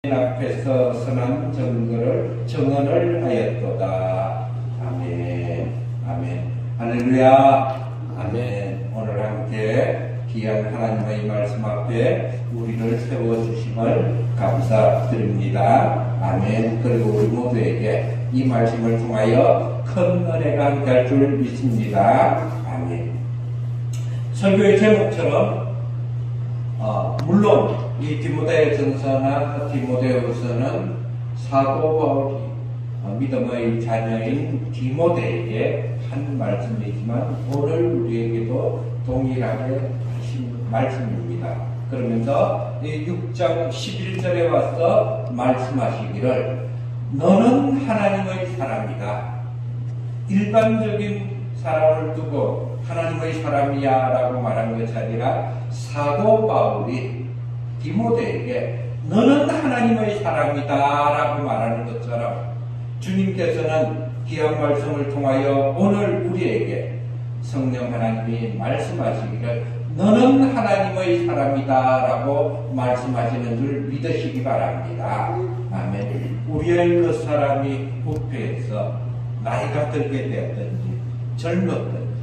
앞에서 선한 정언을 하였도다. 아멘. 아멘. 할렐루야. 아멘. 오늘 함께 귀한 하나님의 말씀 앞에 우리를 세워주심을 감사드립니다. 아멘. 그리고 우리 모두에게 이 말씀을 통하여 큰 은혜가 함께할 줄 믿습니다. 아멘. 설교의 제목처럼 물론 이 디모데전서나 디모데후서는 사도 바울이 믿음의 자녀인 디모데에게 한 말씀이지만 오늘 우리에게도 동일하게 하신 말씀입니다. 그러면서 이 6장 11절에 와서 말씀하시기를 너는 하나님의 사람이다. 일반적인 사람을 두고 하나님의 사람이야 라고 말한 것이 아니라 사도 바울이 디모데에게 너는 하나님의 사람이다 라고 말하는 것처럼 주님께서는 귀한 말씀을 통하여 오늘 우리에게 성령 하나님이 말씀하시기를 너는 하나님의 사람이다 라고 말씀하시는 줄 믿으시기 바랍니다. 아멘. 우리의 그 사람이 부패해서 나이가 들게 되었든지 젊었든지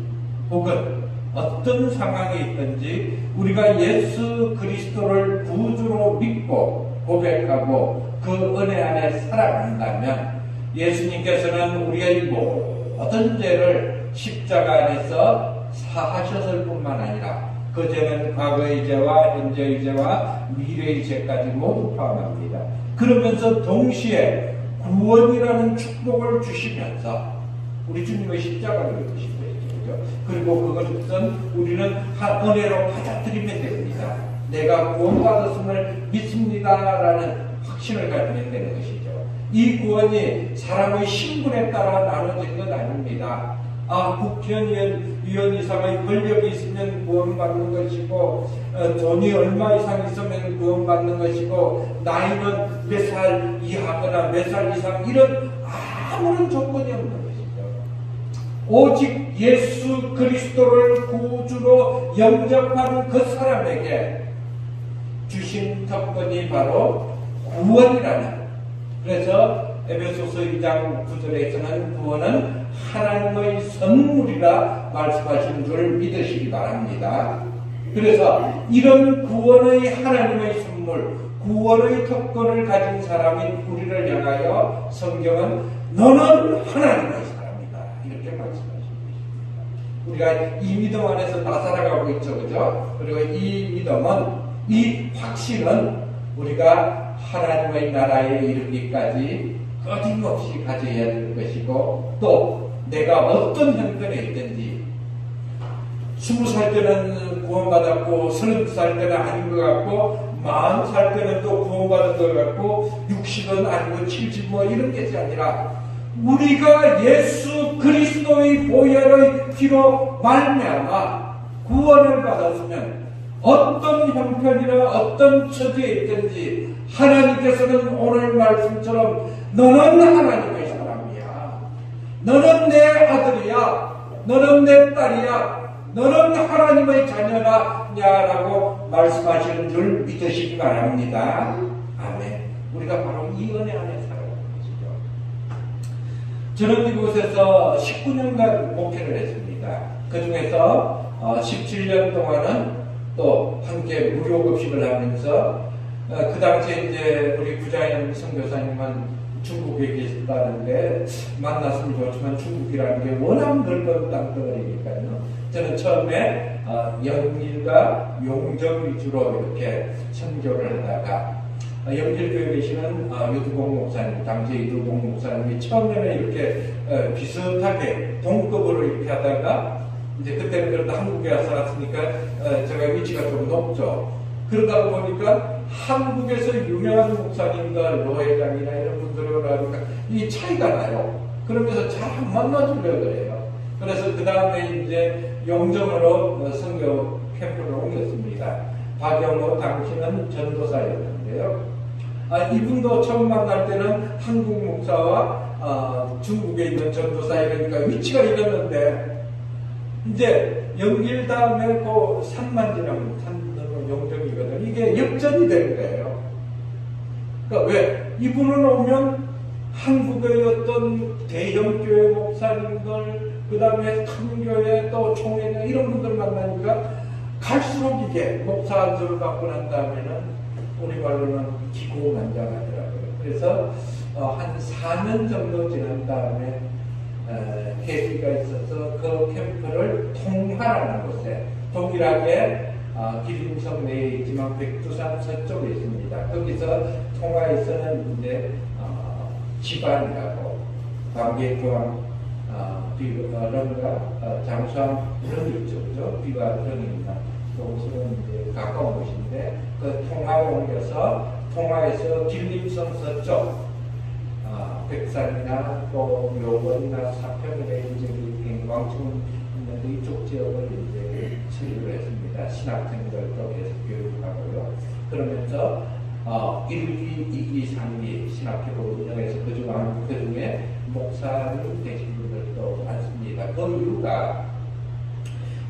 혹은 어떤 상황이 있든지 우리가 예수 그리스도를 구주로 믿고 고백하고 그 은혜 안에 살아간다면 예수님께서는 우리의 모든 죄를 십자가 안에서 사하셨을 뿐만 아니라 그 죄는 과거의 죄와 현재의 죄와 미래의 죄까지 모두 포함합니다. 그러면서 동시에 구원이라는 축복을 주시면서 우리 주님의 십자가를 주시고 그리고 그것은 우리는 은혜로 받아들이면 됩니다. 내가 구원받았음을 믿습니다라는 확신을 가지면 되는 것이죠. 이 구원이 사람의 신분에 따라 나눠진 건 아닙니다. 국회의원 이상의 권력이 있으면 구원받는 것이고 돈이 얼마 이상 있으면 구원받는 것이고 나이는 몇 살 이하거나 몇 살 이상 이런 아무런 조건이 없는 것이죠. 오직 예수 그리스도를 구주로 영접하는 그 사람에게 주신 특권이 바로 구원이라는. 그래서 에베소서 2장 9절에서는 구원은 하나님의 선물이라 말씀하신 줄 믿으시기 바랍니다. 그래서 이런 구원의 하나님의 선물, 구원의 특권을 가진 사람인 우리를 향하여 성경은 너는 하나님의 사람이다 이렇게 말씀하십니다. 우리가 이 믿음 안에서 다 살아가고 있죠, 그죠? 그리고 이 믿음은, 이 확신은 우리가 하나님의 나라에 이르기까지 끊임없이 가져야 될 것이고, 또 내가 어떤 형편에 있든지 20살 때는 구원받았고 30살 때는 아닌 것 같고 40살 때는 또 구원받은 것 같고 60은 아니고 70 뭐 이런 것이 아니라 우리가 예수 그리스도의 보혈의 피로 말미암아 구원을 받았으면 어떤 형편이나 어떤 처지에 있든지 하나님께서는 오늘 말씀처럼 너는 하나님의 사람이야. 너는 내 아들이야. 너는 내 딸이야. 너는 하나님의 자녀라고 말씀하시는 줄 믿으시기 바랍니다. 아멘. 우리가 바로 이 은혜 안에 살아가는 것이죠. 저는 이곳에서 19년간 목회를 했습니다. 그 중에서 17년 동안은 또 함께 무료급식을 하면서 그 당시에 이제 우리 구자연 선교사님은 중국에 계셨다는데 만났으면 좋지만 중국이라는 게 워낙 넓은 땅덩어리니까요. 저는 처음에 영일과 용정 위주로 이렇게 선교를 하다가 영일교에 계시는 유두봉 목사님, 당시 유두봉 목사님이 처음에는 이렇게 비슷하게 동급으로 이렇게 하다가 이제 그때는 그래도 한국에 와서 살았으니까 제가 위치가 좀 높죠. 그러다 보니까 한국에서 유명한 목사님과 노회장이나 이런 분들이 오라니까 이 차이가 나요. 그러면서 잘 안 만나주려고 그래요. 그래서 그 다음에 이제 용정으로 선교 캠프를 옮겼습니다. 박영호 당시는 전도사였는데요. 이분도 처음 만날 때는 한국 목사와 중국에 있는 전도사이니까 위치가 이랬는데 이제 연길 다음에 그 산만 지나면 용정이거든. 이게 역전이 된 거예요. 그러니까 왜? 이분은 오면 한국의 어떤 대형교회 목사님들, 그 다음에 큰 교회 또 총회 이런 분들 만나니까 갈수록 이게 목사 안수를 받고 난 다음에는 우리 말로는 기고만장하더라고요. 그래서 한 4년 정도 지난 다음에 계기가 있어서 그 캠프를 통화라는 곳에 동일하게 기림성 내에 있지만 백두산 서쪽에 있습니다. 거기서 통화에서는 이제 지반이라고 광계포항 비런가 장수항 이런 있죠. 비가 런입니다. 그곳은 이제 가까운 곳인데 그 통화로 옮겨서 통화에서 길림성 서쪽 백산이나 또 묘원이나 사평에 이제 광충 있는데 이쪽 지역을 이제 치료를 했습니다. 신학생들도 계속 교육을 하고요. 그러면서 1기, 2기, 3기 신학교를 운영해서 그중에 목사님 되신 분들도 많습니다. 그 이유가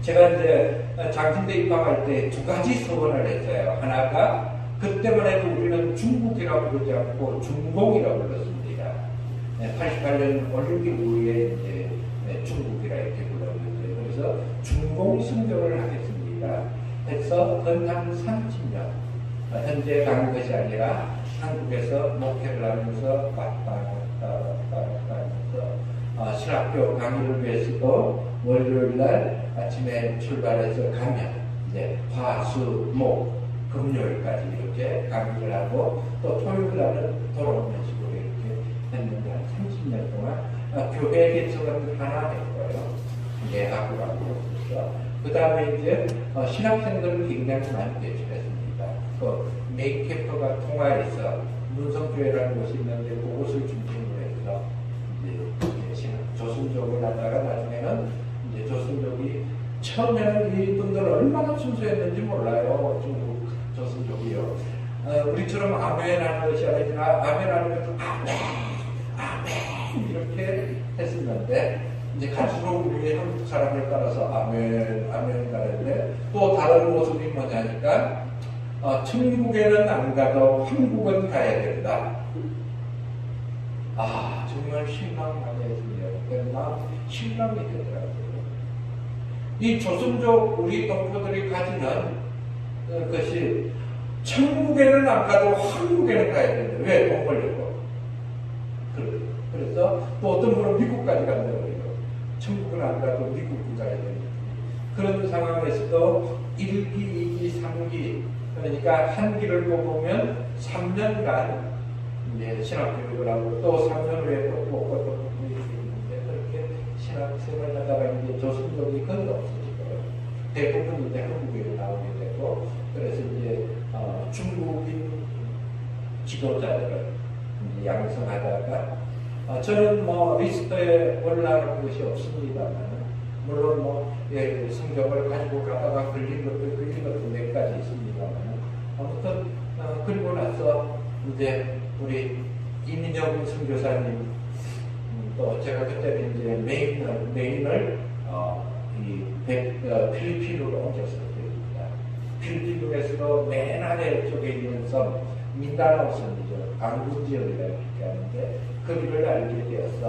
제가 이제 장신대 입학할 때 두 가지 서원을 했어요. 하나가 그때만 해도 우리는 중국이라고 부르지 않고 중공이라고 불렀습니다. 88년 올림픽 이후에 이제 중국이라 이렇게 불렀는데 그래서 중공 선교를 하겠습니다. 해서 한 30년 현재 가는 것이 아니라 한국에서 목회를 하면서 왔다 하면서 신학교 강의를 위해서도 월요일날 아침에 출발해서 가면 이제 화, 수, 목, 금요일까지 이렇게 강의를 하고 또 토요일날은 돌아오는 식으로 이렇게 했는데 한 30년 동안 교회 개척은 하나 했고요. 예하고라고 그래서 그 다음에 이제 신학생들을 굉장히 많이 개척했습니다. 그 메이캠프가 통화에서 문성교회라는 곳이 있는데 그곳을 중심으로 해서 이제 조선족을 하다가 나중에는 이제 조선족이 처음에는 이분들 얼마나 순수했는지 몰라요. 중국 조선족이요. 우리처럼 아멘하는 것이 아니라 아멘하는 것도 아멘 이렇게 했었는데 이제 갈수록 우리 한국 사람을 따라서 아멘 가는데 또 다른 모습이 뭐냐니까 천국에는 안 가도 한국은 가야 된다. 정말 실망 많이 했습니다. 막 실망이 되더라고요. 이 조선족 우리 동포들이 가지는 것이 천국에는 안 가도 한국에는 가야 된다. 왜? 돈 벌려고. 그래서 또 어떤 분은 미국까지 간다고 해요. 천국은 안 가도 미국은 가야 된다. 그런 상황에서도 1기, 2기, 3기 그러니까 한 기를 뽑으면 3년간 이제 신학교육을 하고 또 3년 후에 또 뽑고 또 뽑고 이렇게 있는데 그렇게 신학생을 하다가 이제 조선족이 거의 없어지고요. 대부분 이제 한국에 나오게 되고 그래서 이제 중국인 지도자들을 이제 양성하다가 저는 뭐 리스트에 올라가는 것이 없습니다만 물론 뭐 성경을 가지고 가다가 걸린 것도 몇 가지 있습니다만 아무튼 그리고 나서 이제 우리 이민영 선교사님 또 제가 그때는 이제 메인을 필리핀으로 옮겼습니다. 필리핀에서도 맨 아래 쪽에 있는 섬 민다나오 섬이죠. 강군 지역이라 이렇게 하는데 거기를 알게 되어서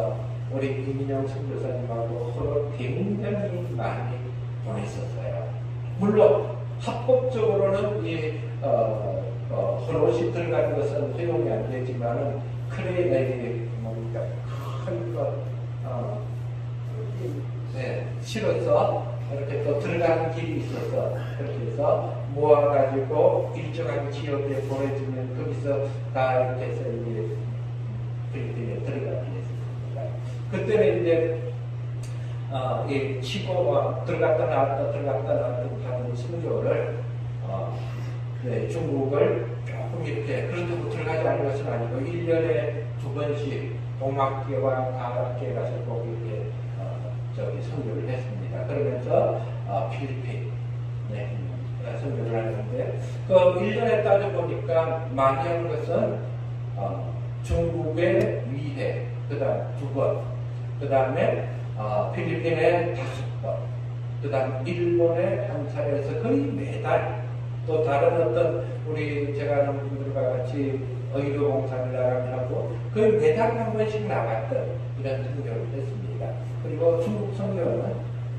우리 이민영 선교사님하고 서로 굉장히 많이 보냈었어요. 물론 합법적으로는 이 헌옷이 들어가는 것은 허용이 안 되지만은 크레인에게 뭡니까 큰거 실어서 이렇게 또 들어가는 길이 있어서 그렇게 해서 모아가지고 일정한 지역에 보내주면 거기서 다 이렇게 해서 이제 필리핀에 들어가게 했습니다. 그때는 이제 치고 들어갔다 나왔다 하는 선교를 중국을 조금 이렇게 그렇다고 들어가지 않은 것은 아니고 1년에 2번씩 동학계와 가락계 가서 꼭 이렇게 선교를 했습니다. 그러면서 필리핀 선교를 하는데 그 1년에 따져보니까 많이 한 것은 중국의 위해 그 다음 2번 그 다음에 필리핀에 5번 그 다음 일본에 한 차례에서 거의 매달 또 다른 어떤 우리 제가 아는 분들과 같이 의료 봉사를 나가고 거의 매달 한 번씩 나갔던 이런 선교를 했습니다. 그리고 중국 선교는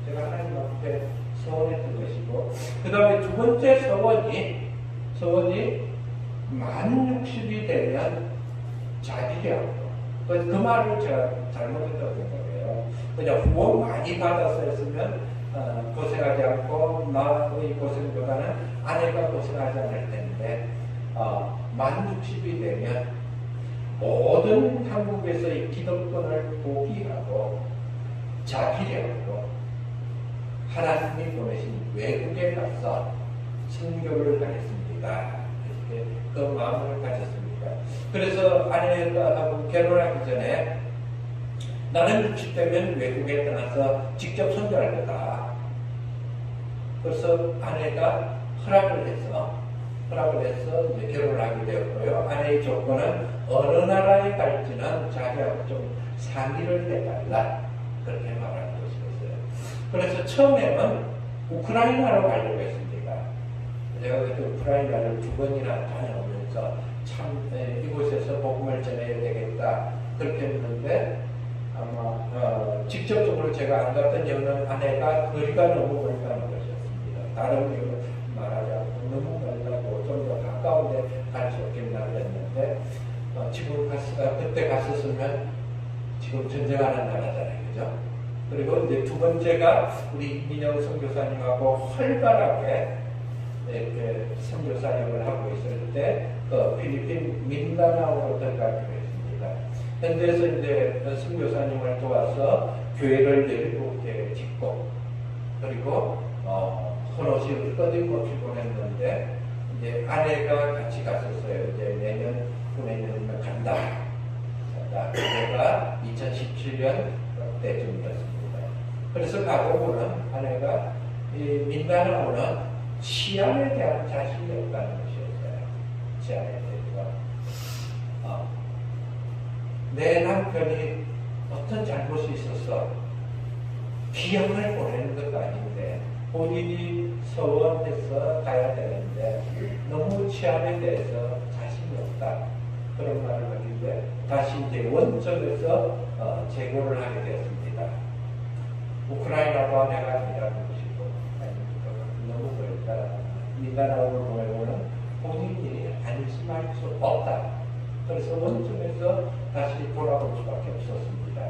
제가 하나님 앞에 서원했던 것이고, 그 다음에 두 번째 서원이 만 60이 되면 자기하고 그 말을 제가 잘못했다고 생각해요. 그냥 후원 많이 받아서 했으면 고생하지 않고 나의 고생보다는 아내가 고생하지 않을 텐데 만 60이 되면 모든 한국에서의 기득권을 포기하고 자기력으로 하나님이 보내신 외국에 가서 선교를 하겠습니다. 이렇게 그 마음을 가졌습니다. 그래서 아내하고 결혼하기 전에 나는 60대면 외국에 떠나서 직접 선교할 거다. 그래서 아내가 허락을 해서 이제 결혼을 하게 되었고요. 아내의 조건은 어느 나라에 갈지는 자기하고 좀 상의를 해달라. 그렇게 말한 것이었어요. 그래서 처음에는 우크라이나로 가려고 했습니다. 제가 그때 우크라이나를 2번이나 다녀오면서 참 이곳에서 복음을 전해야 되겠다. 그렇게 했는데 아마 직접적으로 제가 안 갔던 이유는 아내가 거리가 너무 멀다는 것이었습니다. 다른 이유는 말하지 않고 너무 멀다고 좀 더 가까운데 갈 수 없겠나 그랬는데 지금 그때 갔었으면 지금 전쟁하는 나라잖아요. 그죠? 그리고 이제 두 번째가 우리 민영 선교사님하고 활발하게 이렇게 선교사역을 하고 있을 때 필리핀 민다나오로 들어가기로 했습니다. 현대에서 이제 선교사님을 도와서 교회를 17개 짓고 그리고 헌옷을 끊임없이 보냈는데 이제 아내가 같이 갔었어요. 이제 내년 후내년이면 간다. 그때가 2017년 때쯤이었습니다. 그래서 가보고는 아내가 이 민다나오는 치안에 대한 자신이 없다는 것이었어요. 치안에 대해서. 내 남편이 어떤 잘못이 있어서 비용을 보내는 것도 아닌데 본인이 서원해서 가야 되는데 너무 치안에 대해서 자신이 없다. 그런 말을 하길래 다시 이제 원점에서 재고를 하게 되었습니다. 우크라이나도 내가 아니라는 것이고 너무 그렇다. 민다나오를 보내고는 본인이 안심할 수 없다. 그래서 원점에서 다시 돌아올 수밖에 없었습니다.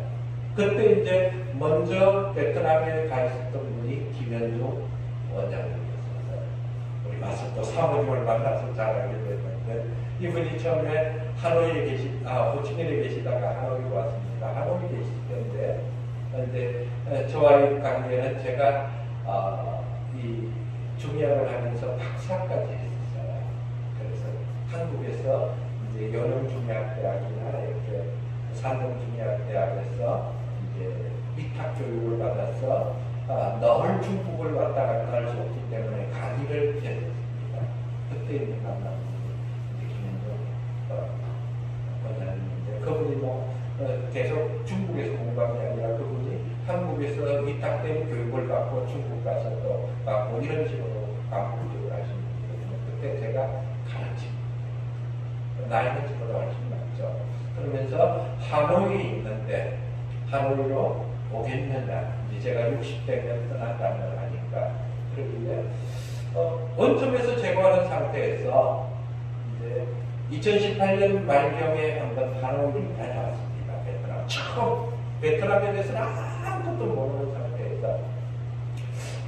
그때 이제 먼저 베트남에 가 있었던 분이 김현중 원장님이었어요. 우리 와서 또 사모님을 만나서 잘 알게 됐는데 이분이 처음에 하노이에 호치민에 계시다가 하노이로 왔습니다. 하노이에 계실 때인데 근데 저와의 관계는 제가 이 중의학을 하면서 박사까지 했었어요. 그래서 한국에서 이제 연영중의학대학이나 이렇게 산동중의학대학에서 이제 위탁 교육을 받아서 늘 중국을 왔다 갔다 할 수 없기 때문에 강의를 했었습니다. 그때 이제 만난 분이 김현종 원장님인데 그분이 계속 중국에서 공부한 게 아니라 그분이 한국에서 위탁된 교육을 받고 중국 가서 또 받고 이런 식으로 강의를 하시는 분이거든요. 그때 제가 가르칩니다. 나이는 저보다 훨씬 많죠. 그러면서 하노이에 있는데 하노이로 오겠느냐 이제 제가 60대면 떠난다는 걸 아니까 그러길래 원점에서 제거하는 상태에서 이제 2018년 말경에 한번 하노이를 다녀왔습니다. 베트남 처음 베트남에 대해서는 아무것도 모르는 상태에서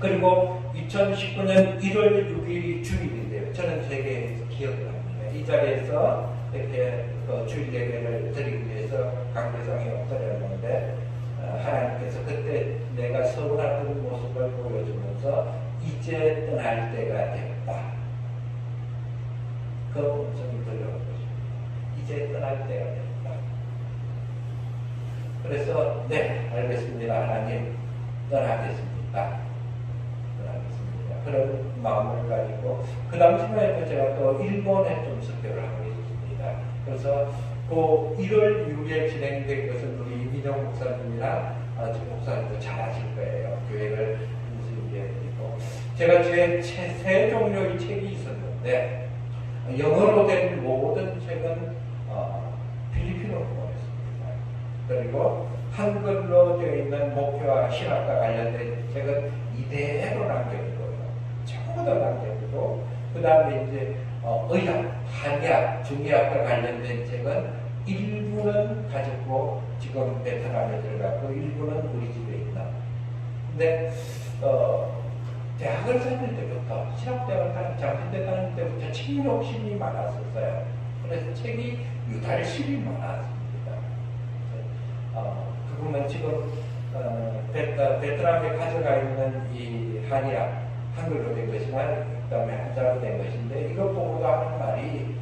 그리고 2019년 1월 6일이 주일인데요. 저는 세계에서 기억을 합니다. 이 자리에서 이렇게 주일 예배를 드리기 위해서 강대상에 엎드렸는데 하나님께서 그때 내가 서운하던 모습을 보여주면서 이제 떠날 때가 되었다. 그 음성이 들려온 것입니다. 이제 떠날 때가 되었다. 그래서 네 알겠습니다. 하나님 떠나겠습니다. 그런 마음을 가지고 그 당시에 제가 또 일본에 좀 설교를 하고 있었습니다. 그래서 그 1월 6일에 진행된 것은 우리 이민영 목사님이나 저 목사님도 잘 아실 거예요. 교회를 인수인계했고 제가 제 세 종류의 책이 있었는데 영어로 된 모든 책은 그리고 한글로 되어 있는 목표와 신학과 관련된 책은 이대로 남겨두고요. 전부 다 남겨두고, 그 다음에 이제 의학, 한의학, 중의학과 관련된 책은 일부는 가지고 지금 베트남에 들어갔고 일부는 우리 집에 있나. 근데 대학을 다닐 때부터, 신학대학을 장신대 다닐 때부터 책 욕심이 많았었어요. 그래서 책이 유달실이 많았습니다. 그러면 지금 베트남에 가져가 있는 이 한의학, 한글로 된 것이나 그 다음에 한자로 된 것인데, 이것 보고도 하는 말이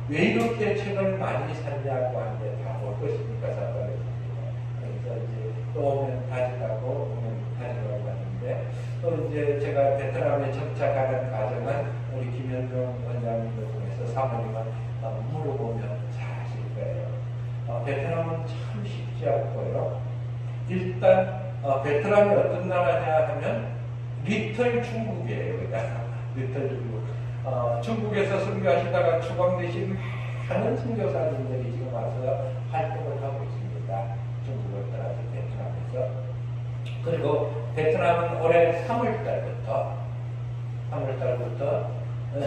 왜 이렇게 책을 많이 샀냐고 하는데 다 볼 것입니까? 샀다겠습니다. 그래서 이제 또 오면 가져가고 오면 가져가고 하는데, 또 이제 제가 베트남에 정착하는 과정은 우리 김현종 원장님을 통해서 사모님을 물어보면 잘 아실 거예요. 베트남은 참 쉽지 않고요. 일단 베트남이 어떤 나라냐 하면 리틀 중국이에요. 그냥 리틀 중국. 중국에서 선교하시다가 추방되신 많은 선교사님들이 지금 와서 활동을 하고 있습니다. 중국을 떠나서 베트남에서. 그리고 베트남은 올해 3월달부터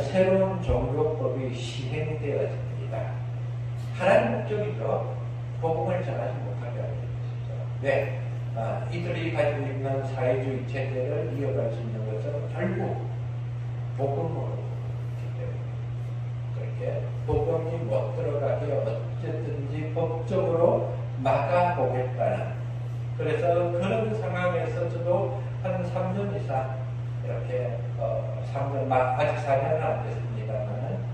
새로운 종교법이 시행되어집니다. 하나의 목적이죠. 복음을 전하지 못하게 하는 것이죠. 왜? 이들이 가지고 있는 사회주의 체제를 이어갈 수 있는 것은 결국 복음으로 그렇게 복음이 못 들어가게 어쨌든지 법적으로 막아보겠다는, 그래서 그런 상황에서 저도 한 3년 이상 이렇게 3년 아직 4년은 안 됐습니다만은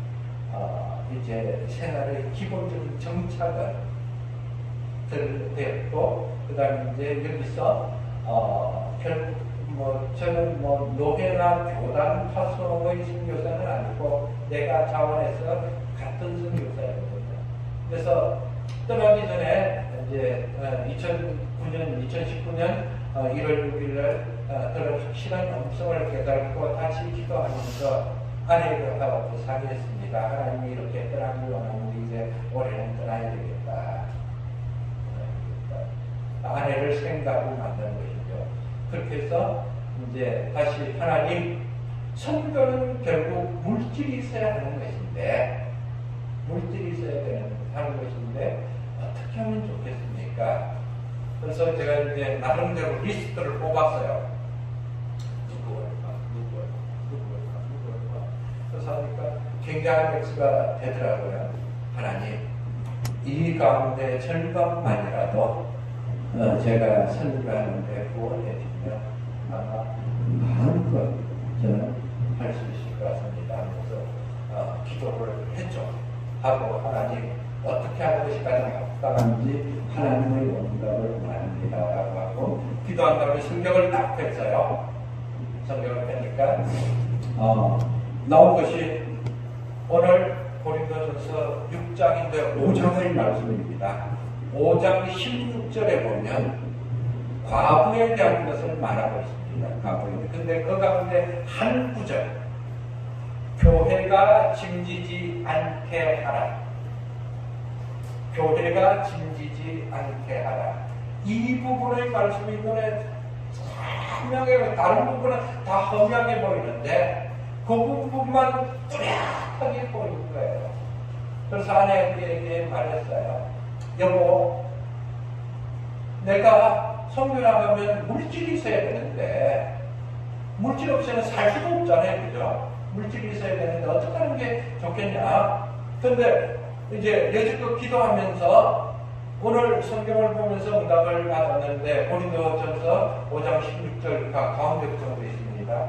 이제 생활의 기본적인 정착을 되었고, 그 다음에 이제 여기서 결국 저는 노회나 교단 파송의 선교사는 아니고 내가 자원해서 같은 선교사였거든요. 그래서 떠나기 전에 이제 2019년 1월 6일 그런 확실한 음성을 깨닫고 다시 기도하면서 아내하고 상의했습니다. 하나님이 이렇게 떠나기 원하는데 이제 올해는 떠나야 되겠다. 아내를 생각하고 만드는 것이죠. 그렇게 해서 이제 다시 하나님, 선교는 결국 물질이 있어야 하는 것인데, 하는 것인데 어떻게 하면 좋겠습니까? 그래서 제가 이제 나름대로 리스트를 뽑았어요. 누구 할까? 그래서 하니까 굉장한 백수가 되더라고요. 하나님, 이 가운데 절반만이라도 제가 선교하는데 후원해주면 아마 마음껏 저는 할 수 있을 것 같습니다. 그래서 기도를 했죠. 하고 하나님 어떻게 하는 것이 가장 합당한지 하나님의 응답을 원합니다 라고 하고 기도한 다음에 성경을 딱 뺐어요. 성경을 빼니까 나온 것이 오늘 고린도전서 6장인데 5장의 말씀입니다. 5장 16절에 보면 과부에 대한 것을 말하고 있습니다. 과부에. 근데 그 가운데 한 구절, 교회가 짐지지 않게 하라. 교회가 짐지지 않게 하라. 이 부분의 말씀이 눈에 선명하게, 다른 부분은 다 험하게 보이는데 그 부분만 뚜렷하게 보이는 거예요. 그래서 아내에게 말했어요. 여보, 내가 선교 나가면 물질이 있어야 되는데 물질 없이는 살 수가 없잖아요. 그죠? 물질이 있어야 되는데 어떻게 하는 게 좋겠냐. 근데 이제 여지껏 기도하면서 오늘 성경을 보면서 응답을 받았는데 고린도전서 5장 16절 가운데 정도 있습니다.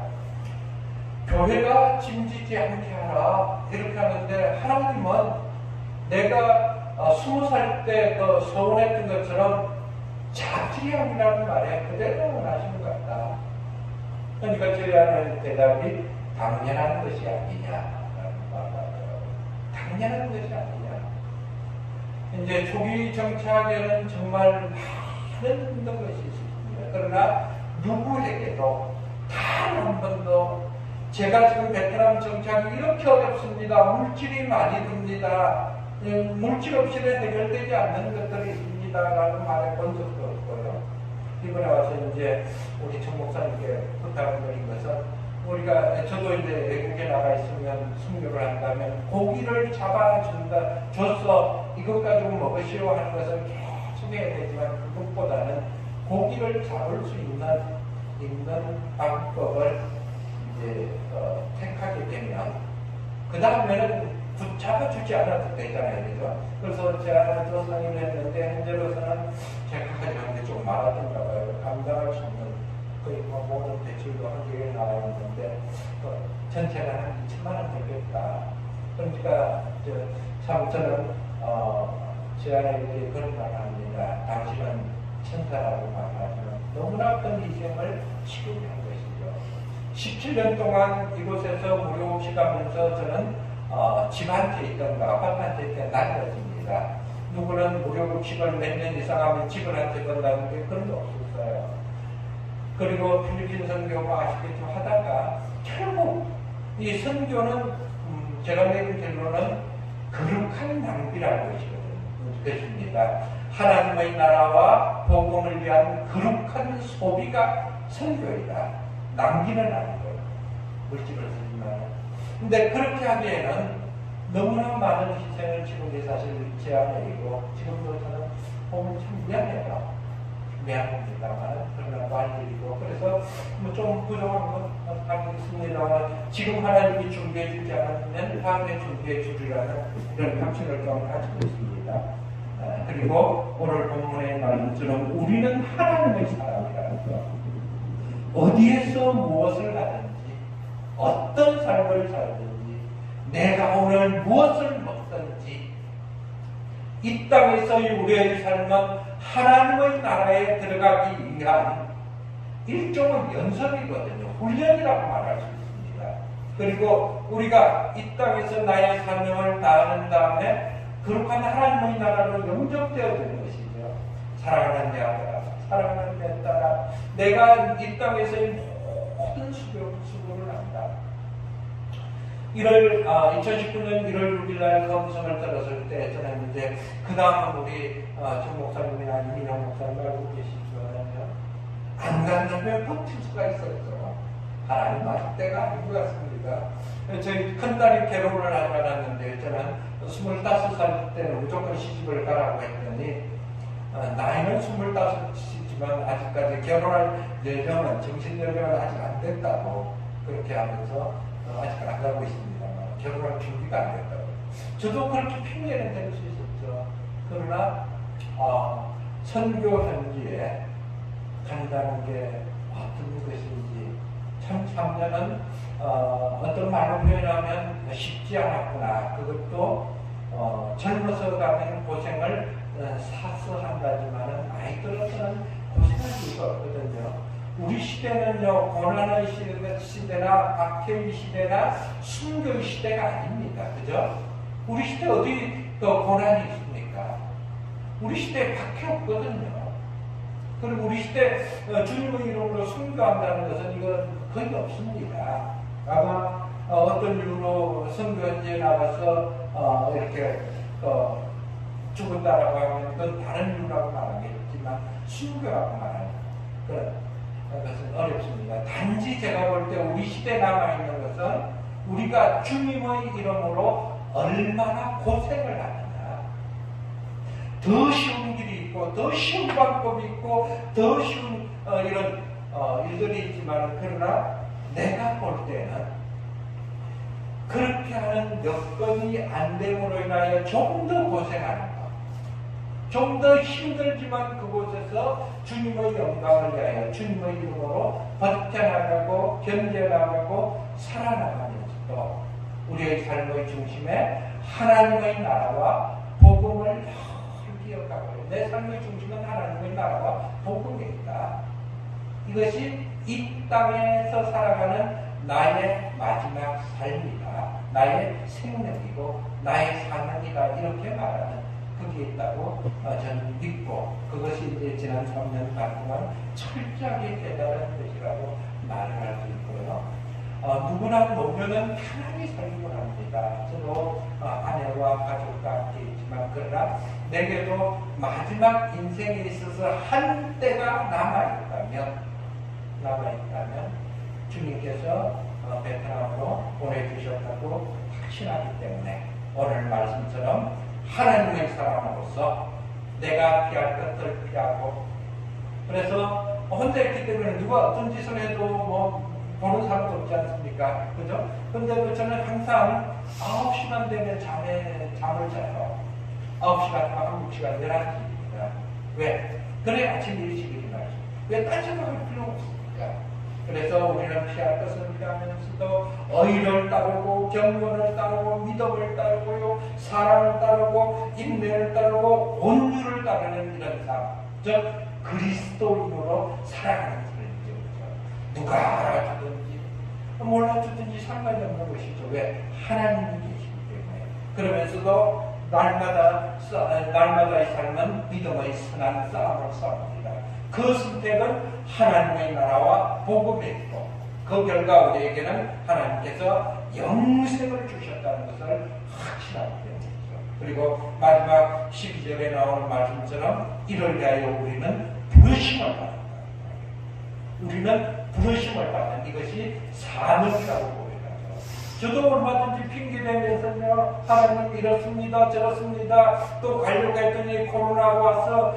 교회가 짐지지 않게 하라 이렇게 하는데 하나님은 내가 20살 때 그 서운했던 것처럼 자치함이라는 말에 그대로 원하시는 것 같다. 그러니까 저희 하는 대답이 당연한 것이 아니냐라는 말하더라고요. 당연한 것이 아니냐. 이제 초기 정착에는 정말 많은 것이 있습니다. 그러나 누구에게도 단 한 번도 제가 지금 베트남 정착이 이렇게 어렵습니다. 물질이 많이 듭니다. 물질 없이는 해결되지 않는 것들이 있습니다. 것이다라는 말에 본 적도 없고요. 이번에 와서 이제 우리 정 목사님께 부탁을 드린 것은 우리가 저도 이제 외국에 나가 있으면 순교를 한다면 고기를 잡아준다 줘서 이것 가지고 먹으시오 하는 것을 계속 해야 되지만 그것보다는 고기를 잡을 수 있는 방법을 이제 택하게 되면 그 다음에는 붙잡아 주지 않아도 되잖아요, 그죠? 그래서 제가 조사를 했는데 현재로서는 제가 가져왔는데 좀 많았던가 봐요. 감당할 수 없는 거의 뭐 모든 대출도 한개에 나와 있는데 전체가 한 2천만 원 되겠다. 그러니까 참 저는 제안에게 그런 말 합니다. 당신은 천사라고 말하지만 너무나 큰 희생을 치르게 한 것이죠. 17년 동안 이곳에서 무료 없이 가면서 저는 집 한 채 있던가 아파트 한 채 있던 나뉘어집니다. 누구는 무료 급식을 몇 년 이상 하면 집을 한 채 건다는 게 그런 게 없었어요. 그리고 필리핀 선교가 아시겠지만 하다가 결국 이 선교는 제가 내린 결론은 거룩한 낭비라는 것입니다. 하나님의 나라와 복음을 위한 거룩한 소비가 선교이다. 낭비는 아니고 물질을 쓰지만. 근데 그렇게 하기에는 너무나 많은 희생을 치른 게 사실 제 안에이고 지금도 저는 보면 참 미안해요. 미안합니다만 그러나 말들이고 그래서 뭐 좀 부족한 건 하겠습니다만 지금 하나님이 준비해 주지 않았으면 다음에 준비해 주리라는 그런 확신을 좀 가지고 있습니다. 그리고 오늘 본문의 말처럼 우리는 하나님의 사람이라는 것. 어디에서 무엇을 하든지 어떤 삶을 살든지 내가 오늘 무엇을 먹든지 이 땅에서 우리의 삶은 하나님의 나라에 들어가기 위한 일종의 연습이거든요. 훈련이라고 말할 수 있습니다. 그리고 우리가 이 땅에서 나의 사명을 다하는 다음에 거룩한 하나님의 나라로 영접되어지는 것이죠. 사랑하는 내 아들아, 사랑하는 내 딸아, 내가 이 땅에서의 모든 수고를 한다. 2019년 1월 6일 날 검성을 들었을 때 저는 이제 그 다음은 우리 정 목사님이나 이민영 목사님 알고 계시지만요. 안 간다면 버틸 수가 있었죠. 하나님 맞을 때가 아닌 것 같습니다. 저희 큰딸이 결혼을 하지 않았는데 저는 25살 때는 무조건 시집을 가라고 했더니 나이는 25이지만 아직까지 결혼할 예정은 정신연령은 아직 안 됐다고 그렇게 하면서 아직 안 가고 있습니다만 결혼할 준비가 안 됐다고. 저도 그렇게 핑계는 될 수 있었죠. 그러나 선교 현지에 간다는 게 어떤 것인지 참 3년은 어떤 말로 표현하면 쉽지 않았구나. 그것도 젊어서 가면 고생을 사서한다지만은 나이 들어서는 고생할 이유가 없거든요. 우리 시대는요, 고난의 시대나 박해의 시대나 순교의 시대가 아닙니다. 그죠? 우리 시대 어디 고난이 있습니까? 우리 시대에 박해 없거든요. 그리고 우리 시대 주님의 이름으로 순교한다는 것은 이건 거의 없습니다. 아마 어떤 이유로 선교현지에 나가서 이렇게 죽었다라고 하면 그건 다른 이유라고 말하겠지만 순교라고 말하는 그런 것은 어렵습니다. 단지 제가 볼 때 우리 시대에 남아있는 것은 우리가 주님의 이름으로 얼마나 고생을 하느냐. 더 쉬운 길이 있고 더 쉬운 방법이 있고 더 쉬운 이런 일들이 있지만 그러나 내가 볼 때는 그렇게 하는 여건이 안 됨으로 인하여 좀 더 고생하는 것, 좀 더 힘들지만 그곳에서 주님의 영광을 위하여 주님의 이름으로 버텨나가고 견뎌나가고 살아나가면서도 우리의 삶의 중심에 하나님의 나라와 복음을 늘 기억하고 내 삶의 중심은 하나님의 나라와 복음에 있다. 이것이 이 땅에서 살아가는 나의 마지막 삶이다. 나의 생명이고 나의 사명이다. 이렇게 말하는 그게 있다고 저는 믿고 그것이 이제 지난 3년 반 동안 철저하게 깨달은 것이라고 말을 할 수 있고요. 누구나 모르는 편안히 살기를 합니다. 저도 아내와 가족과 함께 있지만 그러나 내게도 마지막 인생에 있어서 한 때가 남아있다면 주님께서 베트남으로 보내주셨다고 확신하기 때문에 오늘 말씀처럼 하나님의 사람으로서 내가 피할 것들 피하고, 그래서 혼자 있기 때문에 누가 어떤 짓을 해도 뭐 보는 사람도 없지 않습니까? 그죠? 근데도 저는 항상 9시간 되면 잠을 자요. 9시간, 한국 시간 11시입니다. 왜? 그래 아침 일찍 일어나죠. 왜 딴 생각할 필요가 없습니까? 그래서 우리는 피할 것을 피하면서도 의를 따르고 경건을 따르고 믿음을 따르고요, 사랑을 따르고 인내를 따르고 온유를 따르는 이런 삶, 즉 그리스도인으로 살아가는 삶이죠. 누가 알아주든지 몰라주든지 상관이 없는 것이죠. 왜? 하나님이 계시기 때문에. 그러면서도 날마다의 삶은 믿음의 선한 싸움을 싸웁니다. 그 선택은 하나님의 나라와 복음에 있고, 그 결과 우리에게는 하나님께서 영생을 주셨다는 것을 확신하기 때문이죠. 그리고 마지막 12절에 나오는 말씀처럼 이를 위하여 우리는 부르심을 받는다. 우리는 부르심을 받는 이것이 사명이라고 보여요. 저도 얼마든지 핑계대면서요, 하나님 이렇습니다 저렇습니다, 또 가려고 했더니 코로나가 와서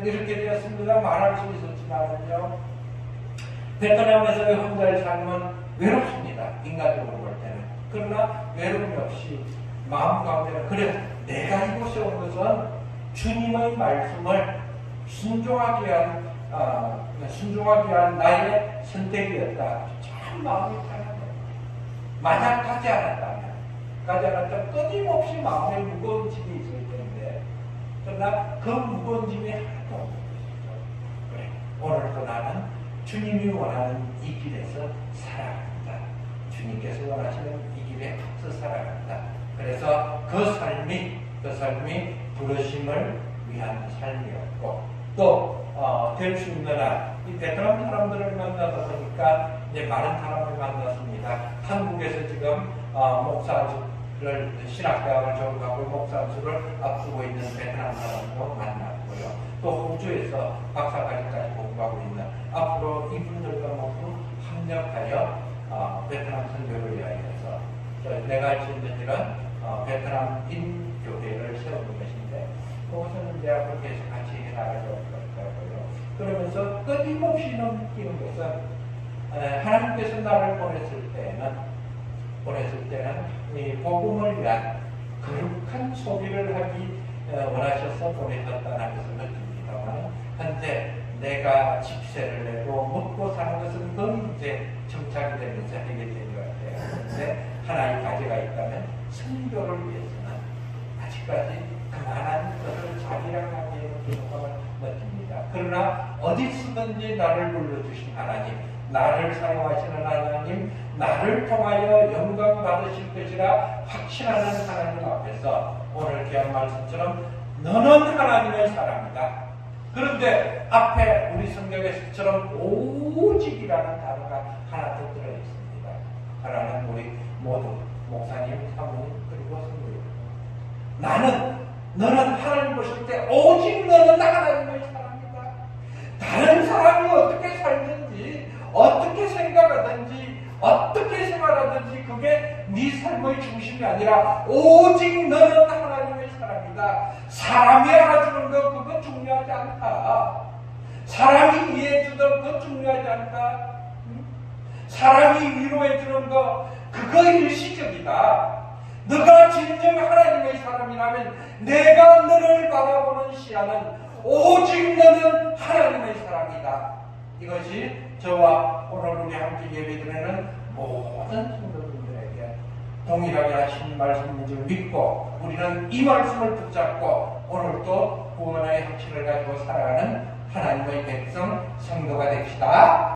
이렇게 되었습니다 말할 수 있었지만요, 베트남에서의 혼자의 삶은 외롭습니다. 인간적으로 볼 때는. 그러나 외로움이 없이 마음 가운데는, 그래 내가 이곳에 온 것은 주님의 말씀을 순종하기 위한 나의 선택이었다. 참 마음이 편하네요. 만약 가지 않았다면 끊임없이 마음에 무거운 짐이 있을 텐데, 그러나 그 무거운 짐이 하나도 없는 것이죠. 그래, 오늘도 나는 주님이 원하는 이 길에서 살아간다. 주님께서 원하시는 이 길에 살아간다. 그래서 그 삶이 부르심을 위한 삶이었고, 또 될 수 있는 한 이 베트남 사람들을 만나다 보니까 이제 많은 사람을 만났습니다. 한국에서 지금 목사를 신학대학을 졸업하고 목사수를 앞두고 있는 베트남 사람도 만났고요. 또 호주에서 박사과정까지 공부하고 있는, 앞으로 이분들과 모두 협력하여 베트남 선교를 위하여서 내가 할 수 있는 일은 베트남인 교회를 세우는 것인데, 그것은 이제 앞으로 계속 같이 나가려고 하고요. 그러면서 끊임없이 느끼는 것은 하나님께서 나를 보냈을 때는 이 복음을 위한 거룩한 소비를 하기 원하셔서 보내셨다는 것을 느낍니다만, 현재 내가 집세를 내고 먹고 사는 것은 거의 이제 정착이 되면서 해결된 것 같아요. 그런데 하나의 과제가 있다면 선교를 위해서는 아직까지 그만한 것을 자기랑 하기에는 부족함을 느낍니다. 그러나 어디서든지 나를 불러주신 하나님, 나를 사용하시는 하나님, 나를 통하여 영광 받으실 것이라 확신하는 하나님 앞에서 오늘 귀한 말씀처럼 너는 하나님의 사람이다. 그런데 앞에 우리 성경에서처럼 오직이라는 단어가 하나 더 들어있습니다. 하나는 우리 모두 목사님, 사모님, 그리고 성도님, 너는 하나님 보실 때 오직 너는 하나님의 사람이다. 다른 사람이 어떻게 살든지, 어떻게 생각하든지, 어떻게 생활하든지 그게 네 삶의 중심이 아니라 오직 너는 하나님의 사람이다. 사람이 알아주는 거 그거 중요하지 않다. 사람이 이해해주던 거 중요하지 않다. 사람이 위로해주는 거 그거 일시적이다. 너가 진정 하나님의 사람이라면 내가 너를 바라보는 시야는 오직 너는 하나님의 사람이다. 이것이 저와 오늘 우리 함께 예배드리는 모든 성도님들에게 동일하게 하신 말씀인 줄 믿고, 우리는 이 말씀을 붙잡고 오늘도 구원의 확신을 가지고 살아가는 하나님의 백성 성도가 됩시다.